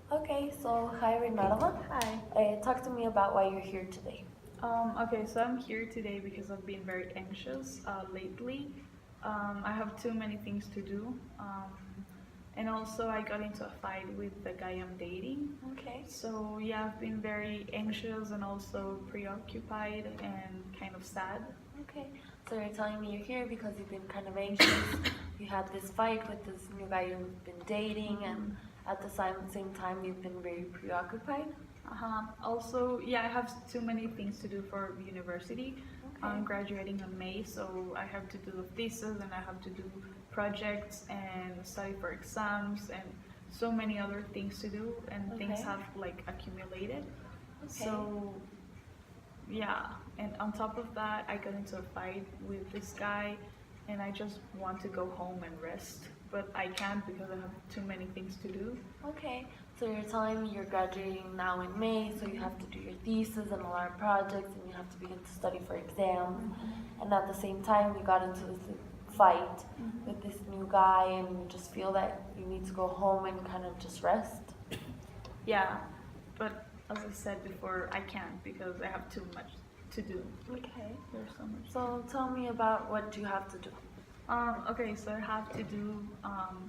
Okay, so hi Renata. Hi. Talk to me about why you're here today. Okay, so I'm here today because I've been very anxious lately. I have too many things to do. And also, I got into a fight with the guy I'm dating. Okay. So, yeah, I've been very anxious and also preoccupied and kind of sad. Okay, so you're telling me you're here because you've been kind of anxious. You had this fight with this new guy you've been dating, and at the same time, you've been very preoccupied. Also, yeah, I have too many things to do for university. Okay. I'm graduating in May, so I have to do the thesis and I have to do projects and study for exams and so many other things to do, and things Okay. have like accumulated. Okay. So, yeah, and on top of that, I got into a fight with this guy and I just want to go home and rest, but I can't because I have too many things to do. Okay, so you're telling me you're graduating now in May, so you have to do your thesis and a lot of projects, and you have to begin to study for exams. And at the same time, you got into this fight with this new guy, and you just feel that you need to go home and kind of just rest. Yeah, but as I said before, I can't because I have too much to do. Okay. There's so much. So tell me about what you have to do. Okay, so I have to do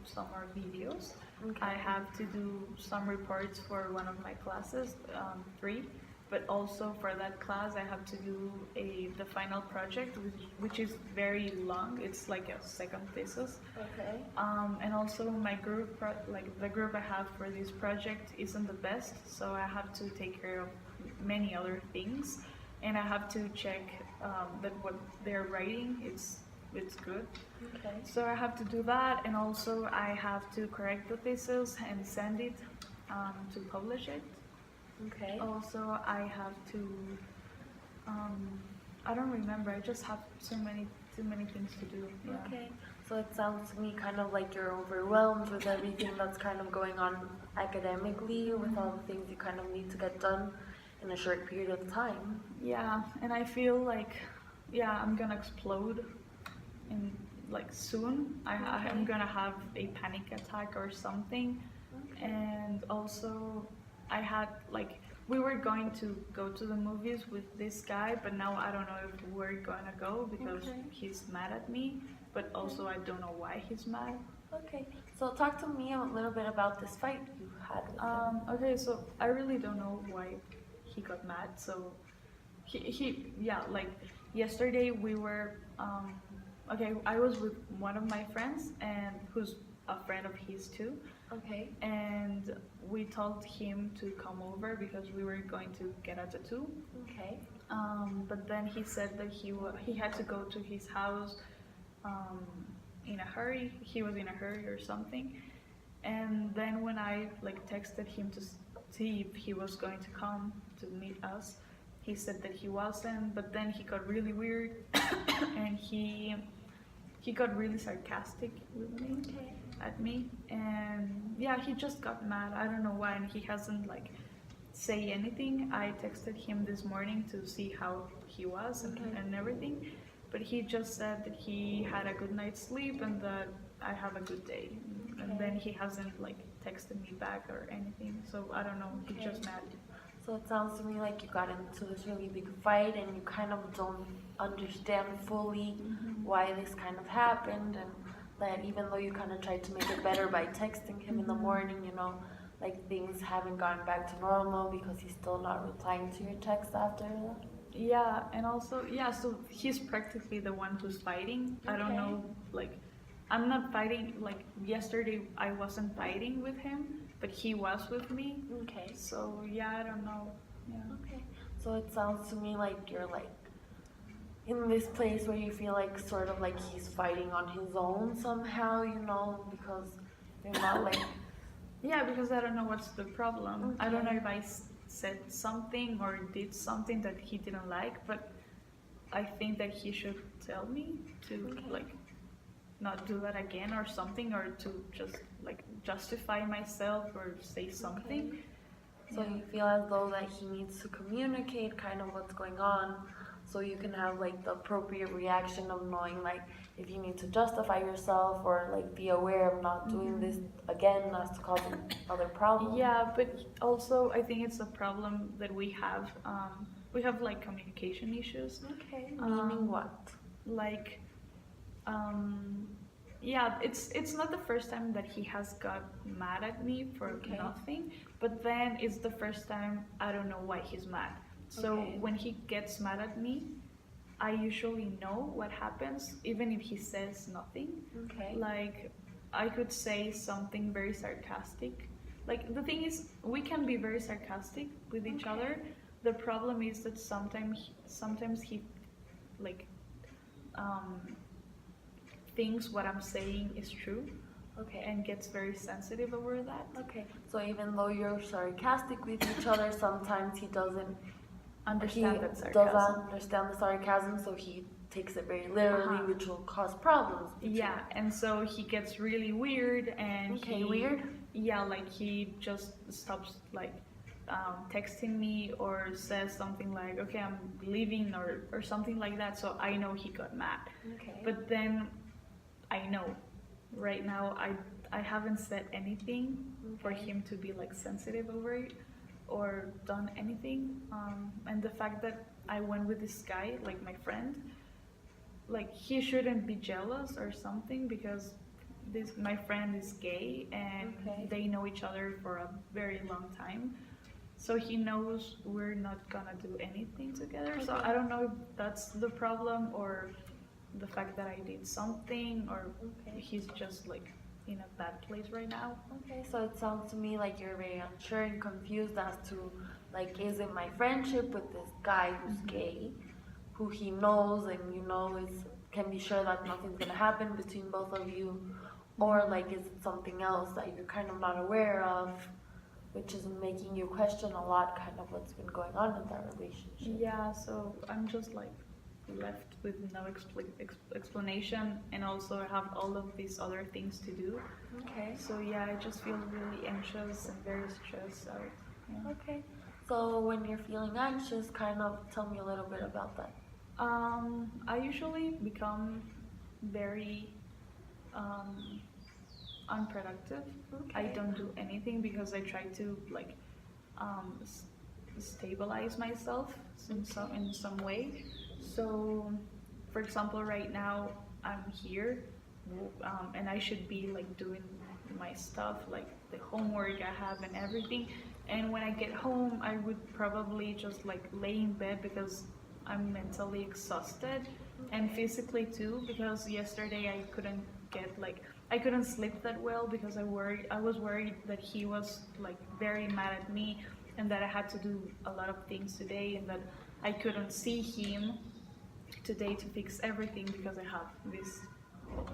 some more videos. Okay. I have to do some reports for one of my classes, three. But also for that class, I have to do the final project, which is very long. It's like a second thesis. Okay. And also my group, like the group I have for this project, isn't the best. So I have to take care of many other things, and I have to check that what they're writing it's good. Okay. So I have to do that, and also I have to correct the thesis and send it to publish it. Okay. Also, I have to. I don't remember. I just have too many things to do. Yeah. Okay. So it sounds to me kind of like you're overwhelmed with everything that's kind of going on academically, with all the things you kind of need to get done in a short period of time. Yeah, and I feel like, yeah, I'm gonna explode in like soon. I'm gonna have a panic attack or something. Okay. And also, I had like we were going to go to the movies with this guy, but now I don't know if we're gonna go because Okay. he's mad at me. But also, I don't know why he's mad. Okay. So talk to me a little bit about this fight you had with him. Okay, so I really don't know why he got mad. So yeah, like yesterday we were, okay, I was with one of my friends and who's a friend of his too. Okay. And we told him to come over because we were going to get a tattoo. Okay. But then he said that he had to go to his house in a hurry. He was in a hurry or something. And then when I like texted him to see if he was going to come to meet us, he said that he wasn't. But then he got really weird, and he got really sarcastic with me, Okay. at me, and yeah, he just got mad. I don't know why, and he hasn't like say anything. I texted him this morning to see how he was and everything, but he just said that he had a good night's sleep and that I have a good day. And then he hasn't like texted me back or anything. So I don't know. He's just mad. So it sounds to me like you got into this really big fight and you kind of don't understand fully why this kind of happened, and that even though you kind of tried to make it better by texting him in the morning, like things haven't gone back to normal because he's still not replying to your text after that. Yeah, and also yeah, so he's practically the one who's fighting. I don't Okay. know, like I'm not fighting. Like yesterday, I wasn't fighting with him, but he was with me. Okay. So yeah, I don't know. Yeah. Okay. So it sounds to me like you're like in this place where you feel like sort of like he's fighting on his own somehow, because you're not like Yeah, because I don't know what's the problem. I don't know Okay. if I said something or did something that he didn't like, but I think that he should tell me to Okay. like not do that again or something, or to just like justify myself or say something. So you feel as though that he needs to communicate kind of what's going on so you can have like the appropriate reaction of knowing like if you need to justify yourself or like be aware of not doing this again, not to cause other problems. Yeah, but also I think it's a problem that we have. We have like communication issues. Okay. Meaning what? Like, yeah, it's not the first time that he has got mad at me for nothing, but then it's the first time I don't know why he's mad. So when he gets mad at me, I usually know what happens, even if he says nothing. Okay. Like, I could say something very sarcastic. Like, the thing is, we can be very sarcastic with each other. The problem is that sometimes he, like, thinks what I'm saying is true. Okay. And gets very sensitive over that. Okay. So even though you're sarcastic with each other, sometimes he doesn't Understand that doesn't sarcasm. understand the sarcasm, so he takes it very literally, which will cause problems. Yeah, and so he gets really weird, and Weird. Yeah, like he just stops like texting me or says something like, "Okay, I'm leaving," or something like that. So I know he got mad. Okay. But then I know right now I haven't said anything for him to be like sensitive over it or done anything. And the fact that I went with this guy, like my friend, like he shouldn't be jealous or something, because my friend is gay and they know each other for a very long time. So he knows we're not gonna do anything together. So I don't know if that's the problem or the fact that I did something, or he's just like in a bad place right now. Okay, so it sounds to me like you're very unsure and confused as to, like, is it my friendship with this guy who's gay, who he knows and you know can be sure that nothing's gonna happen between both of you, or like is it something else that you're kind of not aware of, which is making you question a lot kind of what's been going on in that relationship. Yeah, so I'm just like left with no explanation, and also I have all of these other things to do. Okay. So yeah, I just feel really anxious and very stressed out. Yeah. Okay. So when you're feeling anxious, kind of tell me a little bit about that. I usually become very unproductive. I don't do anything because I try to like stabilize myself in some way. So, for example, right now I'm here, and I should be like doing my stuff, like the homework I have and everything. And when I get home, I would probably just like lay in bed because I'm mentally exhausted, and physically too, because yesterday I couldn't sleep that well because I was worried that he was like very mad at me, and that I had to do a lot of things today, and that I couldn't see him today to fix everything because I have this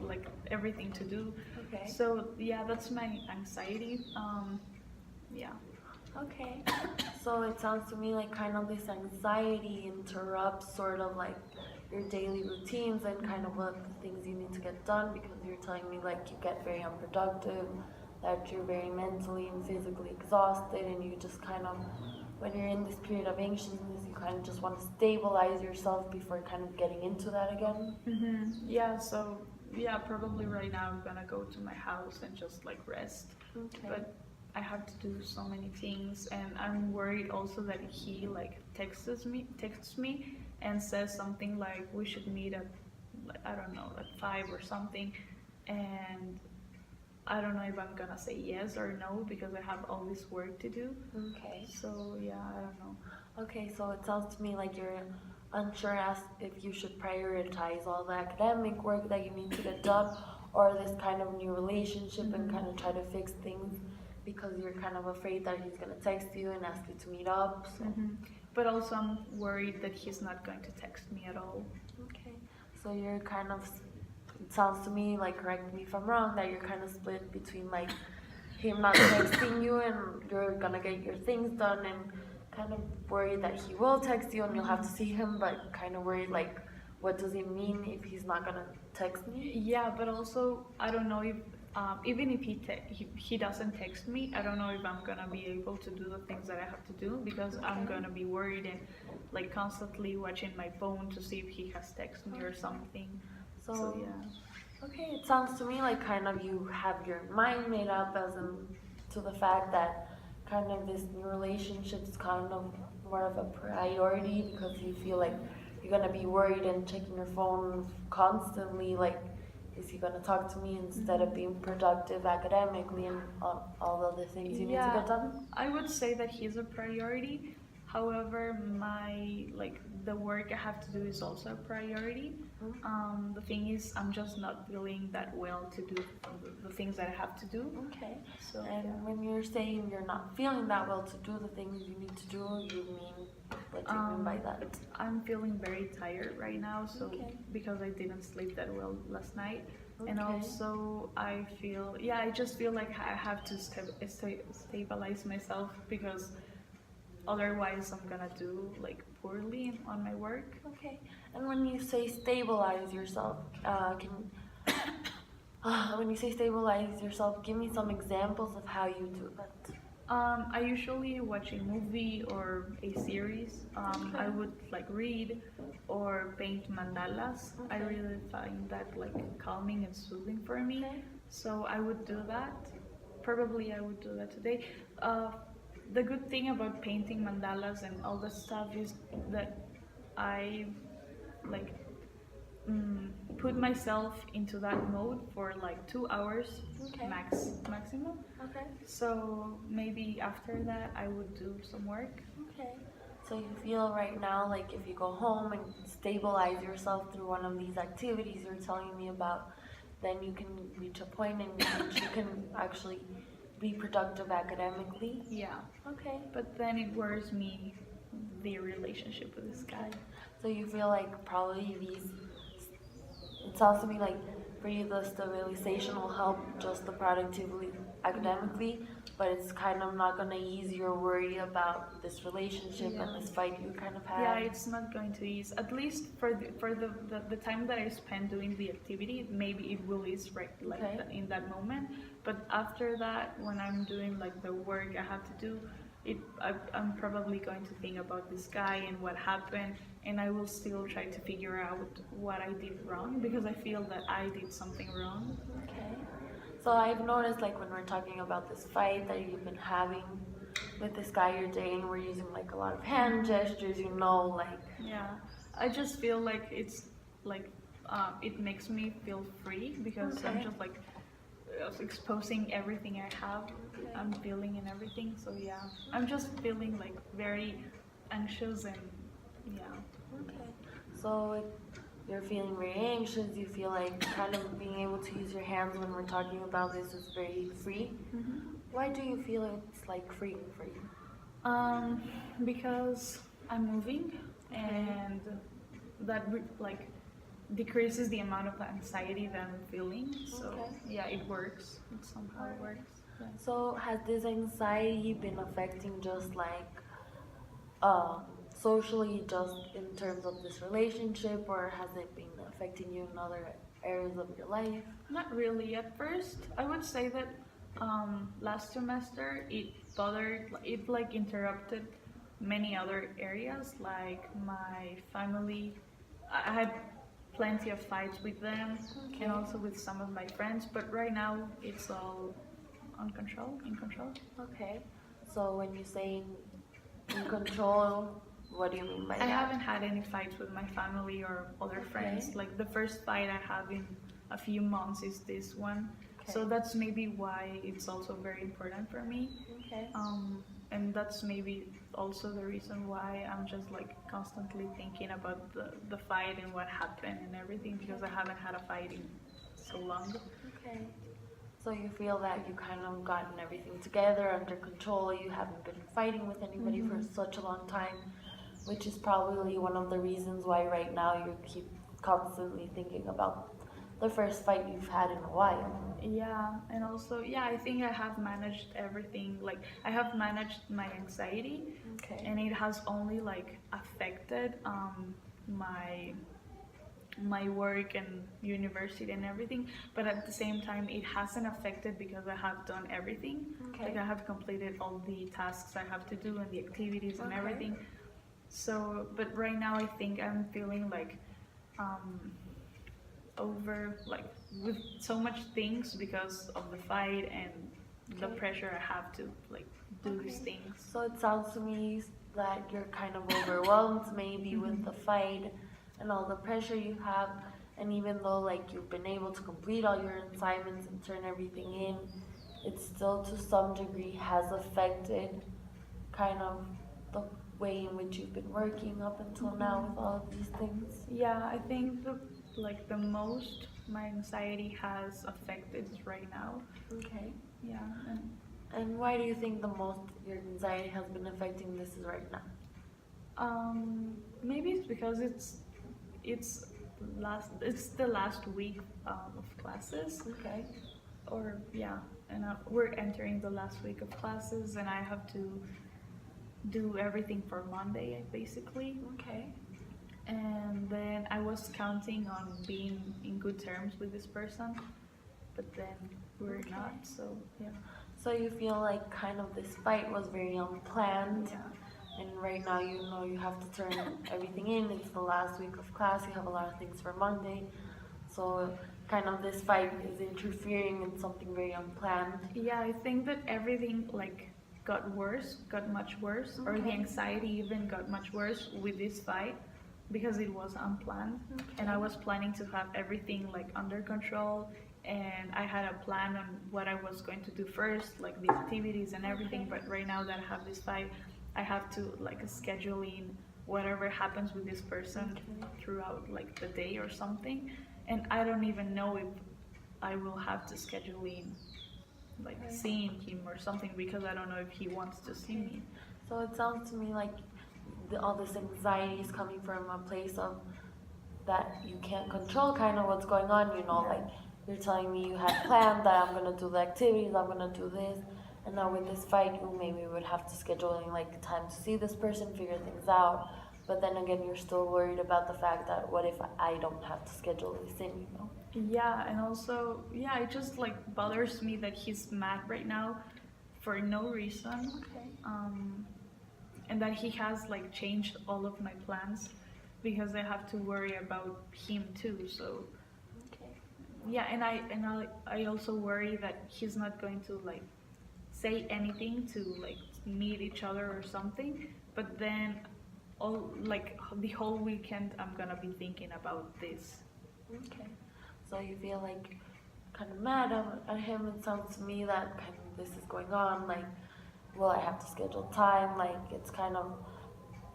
like everything to do. Okay. So yeah, that's my anxiety. Yeah. Okay. So it sounds to me like kind of this anxiety interrupts sort of like your daily routines and kind of what the things you need to get done, because you're telling me like you get very unproductive, that you're very mentally and physically exhausted, and you just kind of, when you're in this period of anxiousness, you kind of just want to stabilize yourself before kind of getting into that again. Yeah, so yeah, probably right now I'm gonna go to my house and just like rest. Okay. But I have to do so many things, and I'm worried also that he like texts me and says something like we should meet at, I don't know, at 5 or something, and I don't know if I'm gonna say yes or no because I have all this work to do. Okay. So yeah, I don't know. Okay, so it sounds to me like you're unsure as if you should prioritize all the academic work that you need to get done, or this kind of new relationship and kind of try to fix things because you're kind of afraid that he's gonna text you and ask you to meet up. So. But also I'm worried that he's not going to text me at all. Okay, so you're kind of, it sounds to me, like, correct me if I'm wrong, that you're kind of split between like him not texting you and you're gonna get your things done, and kind of worried that he will text you and you'll have to see him, but kind of worried like what does it mean if he's not gonna text me? Yeah, but also I don't know if even if he doesn't text me, I don't know if I'm gonna be able to do the things that I have to do, because I'm gonna be worried and like constantly watching my phone to see if he has texted me or something. So yeah. Okay, it sounds to me like kind of you have your mind made up as in to the fact that kind of this new relationship is kind of more of a priority because you feel like you're gonna be worried and checking your phone constantly. Like, is he gonna talk to me instead of being productive academically and all the other things you need to get done? I would say that he's a priority. However, my like the work I have to do is also a priority. The thing is, I'm just not feeling that well to do the things that I have to do. Okay. So And when you're saying you're not feeling that well to do the things you need to do, you mean, what do you mean by that? I'm feeling very tired right now, so Okay. because I didn't sleep that well last night. And Okay. also I just feel like I have to stabilize myself because otherwise I'm gonna do like poorly on my work. Okay. And when you say stabilize yourself, can when you say stabilize yourself, give me some examples of how you do that. I usually watch a movie or a series. I would like read or paint mandalas. I Okay. really find that like calming and soothing for me. Okay. So I would do that. Probably I would do that today. The good thing about painting mandalas and all that stuff is that I like put myself into that mode for like 2 hours Okay. maximum. Okay. So maybe after that I would do some work. Okay. So you feel right now like if you go home and stabilize yourself through one of these activities you're telling me about, then you can reach a point in which you can actually be productive academically. Yeah. Okay. But then it worries me the relationship with this guy. So you feel like probably these, it sounds to me like for you the stabilization will help just the productivity academically, but it's kind of not going to ease your worry about this relationship and this fight you kind of had. Yeah, it's not going to ease. At least for the time that I spend doing the activity, maybe it will ease right like Okay. in that moment. But after that, when I'm doing like the work I have to do, I'm probably going to think about this guy and what happened, and I will still try to figure out what I did wrong because I feel that I did something wrong. Okay. So I've noticed like when we're talking about this fight that you've been having with this guy you're dating, we're using like a lot of hand gestures, like. Yeah, I just feel like it's like it makes me feel free because I'm Okay. just like exposing everything I have, I'm feeling and everything. So yeah, I'm just feeling like very anxious and yeah. Okay. So you're feeling very anxious, you feel like kind of being able to use your hands when we're talking about this is very free. Why do you feel it's like free for you? Because I'm moving and that like decreases the amount of anxiety that I'm feeling. So Okay. yeah, it works. It somehow works. Yeah. So has this anxiety been affecting just like socially, just in terms of this relationship, or has it been affecting you in other areas of your life? Not really. At first, I would say that last semester it like interrupted many other areas, like my family. I had plenty of fights with them and also with some of my friends, but right now it's all in control. Okay. So when you say in control, what do you mean by I that? haven't had any fights with my family or other friends. Like the first fight I have in a few months is this one. So Okay. that's maybe why it's also very important for me. Okay. And that's maybe also the reason why I'm just like constantly thinking about the fight and what happened and everything because I haven't had a fight in so long. Okay. So you feel that you kind of gotten everything together under control. You haven't been fighting with anybody for such a long time, which is probably one of the reasons why right now you keep constantly thinking about the first fight you've had in a while. Yeah, and also, yeah, I think I have managed everything. Like, I have managed my anxiety, Okay. and it has only like affected my work and university and everything. But at the same time, it hasn't affected because I have done everything. Okay. Like, I have completed all the tasks I have to do and the activities and Okay. everything. So, but right now, I think I'm feeling like over like with so much things because of the fight and the Okay. pressure I have to like do these Okay. things. So it sounds to me that you're kind of overwhelmed maybe with the fight and all the pressure you have, and even though like you've been able to complete all your assignments and turn everything in, it still to some degree has affected kind of the way in which you've been working up until now with all of these things. Yeah, I think the most my anxiety has affected right now. Okay. Yeah, and And why do you think the most your anxiety has been affecting this is right now? maybe it's because it's it's the last week of classes, Okay. or yeah, and we're entering the last week of classes, and I have to do everything for Monday basically. Okay. And then I was counting on being in good terms with this person, but then we're Okay. not. So yeah. So you feel like kind of this fight was very unplanned, Yeah. and right now you know you have to turn everything in. It's the last week of class. You have a lot of things for Monday, so kind of this fight is interfering in something very unplanned. Yeah, I think that everything like got much worse, or the Okay. anxiety even got much worse with this fight because it was unplanned. And I was planning to have everything like under control, and I had a plan on what I was going to do first, like the activities and everything. Okay. But right now that I have this fight, I have to like schedule in whatever happens with this person Okay. throughout like the day or something, and I don't even know if I will have to schedule in like Okay. seeing him or something, because I don't know if he wants to see me. So it sounds to me like all this anxiety is coming from a place of that you can't control kind of what's going on, you know, Yeah. like you're telling me you had planned that I'm gonna do the activities, I'm gonna do this, and now with this fight you maybe would have to schedule in like time to see this person, figure things out, but then again you're still worried about the fact that what if I don't have to schedule this in, you know? Yeah, and also, yeah, it just like bothers me that he's mad right now for no reason. Okay. And that he has like changed all of my plans because I have to worry about him too. So Okay. yeah, I also worry that he's not going to like say anything to like meet each other or something. But then all like the whole weekend I'm gonna be thinking about this. Okay. So you feel like kind of mad at him. It sounds to me that kind of this is going on. Like, will I have to schedule time? Like, it's kind of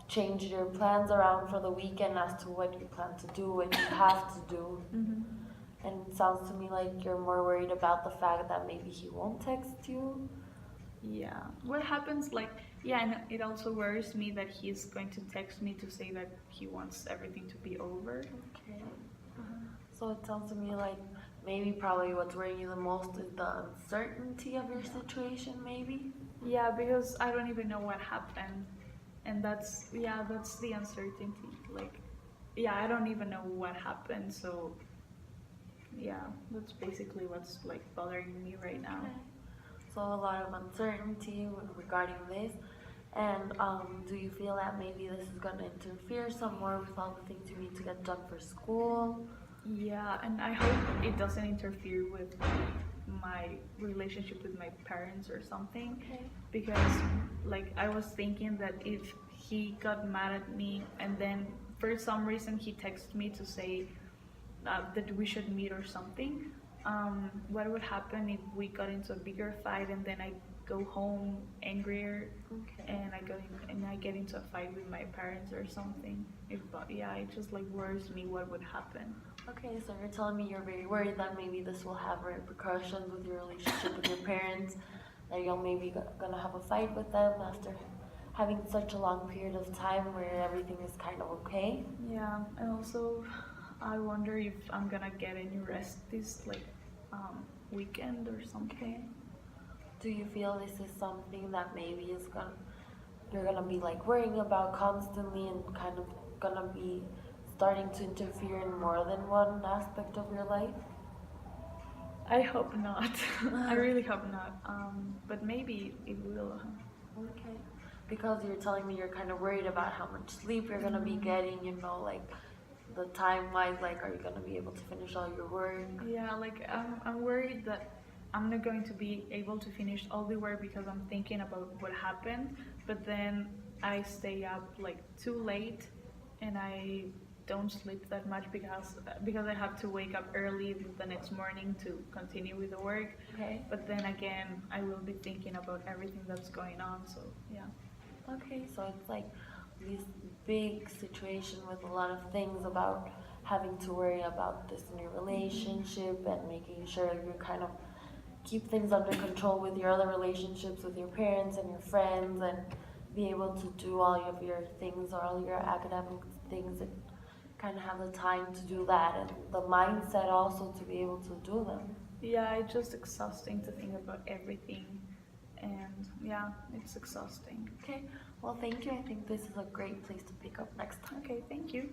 changed your plans around for the weekend as to what you plan to do and you have to do. And it sounds to me like you're more worried about the fact that maybe he won't text you. Yeah. What happens like, yeah, and it also worries me that he's going to text me to say that he wants everything to be over. Okay. So it sounds to me like maybe probably what's worrying you the most is the uncertainty of your situation, maybe. Yeah, because I don't even know what happened, and that's the uncertainty. Like, yeah, I don't even know what happened, so yeah, that's basically what's like bothering me right now. Okay. So a lot of uncertainty regarding this. And do you feel that maybe this is going to interfere some more with all the things you need to get done for school? Yeah, and I hope it doesn't interfere with my relationship with my parents or something. Okay. Because like I was thinking that if he got mad at me and then for some reason he texted me to say that we should meet or something, what would happen if we got into a bigger fight and then I go home angrier, Okay. and I get into a fight with my parents or something? Yeah, it just like worries me what would happen. Okay, so you're telling me you're very worried that maybe this will have repercussions with your relationship with your parents, that you're maybe gonna have a fight with them after having such a long period of time where everything is kind of okay. Yeah, and also I wonder if I'm gonna get any rest this like weekend or something. Do you feel this is something that maybe you're gonna be like worrying about constantly and kind of gonna be starting to interfere in more than one aspect of your life? I hope not. I really hope not. But maybe it will. Okay. Because you're telling me you're kind of worried about how much sleep you're gonna be getting, you know, like the time wise, like, are you gonna be able to finish all your work? Yeah, like I'm worried that I'm not going to be able to finish all the work because I'm thinking about what happened, but then I stay up like too late and I don't sleep that much because I have to wake up early the next morning to continue with the work. Okay. But then again, I will be thinking about everything that's going on, so yeah. Okay, so it's like this big situation with a lot of things about having to worry about this new relationship and making sure you kind of keep things under control with your other relationships with your parents and your friends and be able to do all of your things or all your academic things and kind of have the time to do that and the mindset also to be able to do them. Yeah, it's just exhausting to think about everything, and yeah, it's exhausting. Okay, well, thank you. I think this is a great place to pick up next time. Okay, thank you.